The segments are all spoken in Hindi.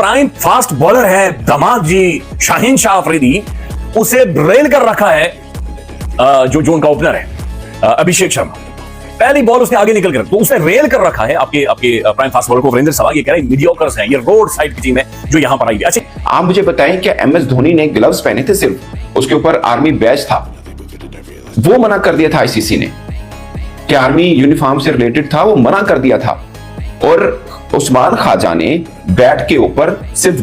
प्राइम फास्ट बॉलर है दमाग जी शाहीन शाह अफरीदी, उसे रेल कर रखा है जो उनका ओपनर है अभिषेक शर्मा। पहली बॉल उसने आगे निकल कर, तो उसने रेल कर रखा है आपके प्राइम फास्ट बॉलर को। वीरेंद्र सहवाग ये कह रहे हैं मीडियोकर्स हैं, ये रोड साइड की टीम है जो यहां पर आई है। अच्छा, आप मुझे बताएं क्या एमएस धोनी ने ग्लव्स पहने थे, सिर्फ उसके ऊपर आर्मी बैज था, वो मना कर दिया था आईसीसी ने कि आर्मी यूनिफॉर्म से रिलेटेड था, वो मना कर दिया था। और उस्मान ख्वाजा ने बैट के ऊपर सिर्फ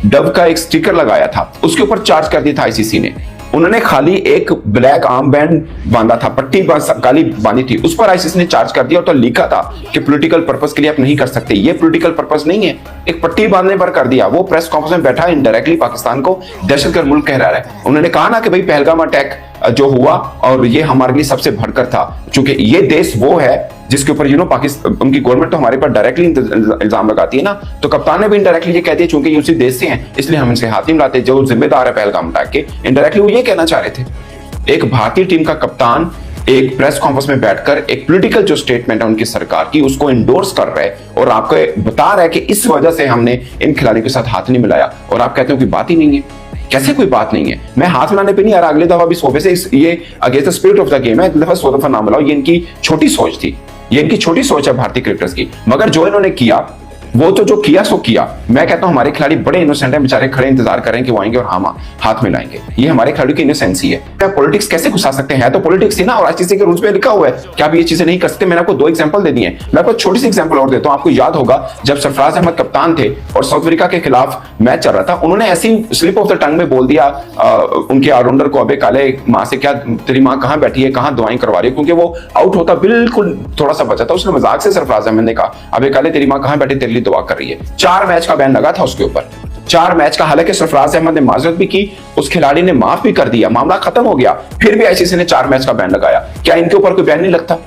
डव का एक स्टिकर लगाया था, उसके ऊपर चार्ज कर दिया था आईसीसी ने। उन्होंने खाली एक ब्लैक आर्म बैंड बांधा था, पट्टी काली बांधी थी, उस पर आईसीसी ने चार्ज कर दिया और तो लिखा था कि पॉलिटिकल पर्पस के लिए आप नहीं कर सकते। ये पॉलिटिकल पर्पस नहीं है, एक पट्टी बांधने पर कर दिया। वो प्रेस कॉन्फ्रेंस में बैठा इनडायरेक्टली पाकिस्तान को दहशतगर्द मुल्क कह रहा है। उन्होंने कहा ना कि भाई पहलगाम अटैक जो हुआ और ये हमारे लिए सबसे बढ़कर था, क्योंकि ये देश वो है जिसके ऊपर पाकिस्तान, उनकी गवर्नमेंट तो हमारे पर डायरेक्टली इल्जाम लगाती है ना, तो कप्तान ने भी इनडायरेक्टली ये कह दिया चूंकि ये उसी देश से हैं इसलिए हम इनसे हाथ नहीं मिलाते, जो जिम्मेदार है पहलगाम अटैक के। इनडायरेक्टली वो ये कहना चाह रहे थे। एक भारतीय टीम का कप्तान एक प्रेस कॉन्फ्रेंस में बैठकर एक पॉलिटिकल जो स्टेटमेंट है उनकी सरकार की, उसको इंडोर्स कर रहे हैं और आपको बता रहा है कि इस वजह से हमने इन खिलाड़ियों के साथ हाथ नहीं मिलाया, और आप कहते हो कि बात ही नहीं है। कैसे कोई बात नहीं है? मैं हाथ मिलाने पे नहीं आ रहा, अगले दफा भी सोफे से ये against the spirit of the game है, अगले दफा 100 दफा नाम मिलाओ। ये इनकी छोटी सोच थी, ये इनकी छोटी सोच है भारतीय क्रिकेटर्स की। मगर जो इन्होंने किया वो तो जो किया सो किया। मैं कहता हूं हमारे खिलाड़ी बड़े इनोसेंट हैं, बेचारे खड़े इंतजार कर रहे हैं कि वो आएंगे और हम हाथ मिलाएंगे। ये हमारे खिलाड़ियों की इनोसेंसी है। क्या पॉलिटिक्स कैसे घुसा सकते हैं? तो पॉलिटिक्स ही ना, और आईसीसी के रूल्स में लिखा हुआ है कि आप ये चीजें नहीं कर सकते। मैंने आपको 2 एग्जांपल दे दिए। मैं आपको छोटी सी एग्जांपल और देता हूं। आपको याद होगा जब सरफराज अहमद कप्तान थे और साउथ अफ्रीका के खिलाफ मैच चल रहा था, उन्होंने ऐसी स्लिप ऑफ द टंग में बोल दिया उनके ऑलराउंडर को, अबे काले माँ से क्या, तेरी माँ कहाँ बैठी है, कहाँ दवाएं करवा रही है, क्योंकि वो आउट होता बिल्कुल थोड़ा सा बचा था। उसने मजाक से सरफराज अहमद ने कहा, अबे काले तेरी माँ कहाँ बैठी, तेरे लिए दुआ कर रही है। 4 मैच का बैन लगा था उसके ऊपर, 4 मैच का। हालांकि सरफराज अहमद ने माजरत भी की, उस खिलाड़ी ने माफ भी कर दिया, मामला खत्म हो गया, फिर भी आईसीसी ने 4 मैच का बैन लगाया। क्या इनके ऊपर कोई बैन नहीं लगता?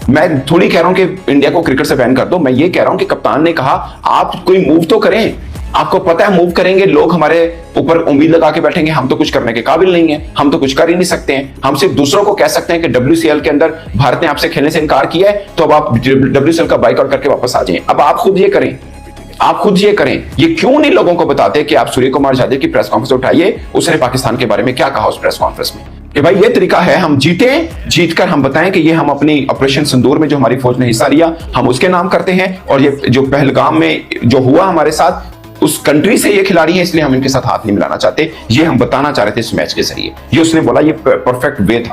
मैं थोड़ी कह रहा हूं कि इंडिया को क्रिकेट से बैन कर दो, मैं ये कह रहा हूं कि कप्तान ने कहा आप कोई मूव तो करें। आपको पता है मूव करेंगे लोग हमारे ऊपर उम्मीद लगा के बैठेंगे, हम तो कुछ करने के काबिल नहीं है, हम तो कुछ कर ही नहीं सकते हैं। हम सिर्फ दूसरों को कह सकते हैं कि WCL के अंदर भारत ने आपसे खेलने से इनकार किया है, तो अब आप WCL का बाइकआउट करके वापस आ जाएं। अब आप खुद ये करें, आप खुद ये करें। ये क्यों नहीं लोगों को बताते कि आप सूर्य कुमार यादव की प्रेस कॉन्फ्रेंस उठाइए, उसने पाकिस्तान के बारे में क्या कहा उस प्रेस कॉन्फ्रेंस में, कि भाई ये तरीका है, हम जीतकर हम बताएं कि ये हम अपनी ऑपरेशन सिंदूर में जो हमारी फौज ने हिस्सा लिया हम उसके नाम करते हैं, और ये जो पहलगाम में जो हुआ हमारे साथ, उस कंट्री से ये खिलाड़ी हैं इसलिए हम इनके साथ हाथ नहीं मिलाना चाहते। ये हम बताना चाह रहे थे इस मैच के जरिए। ये उसने बोला, ये परफेक्ट वे था।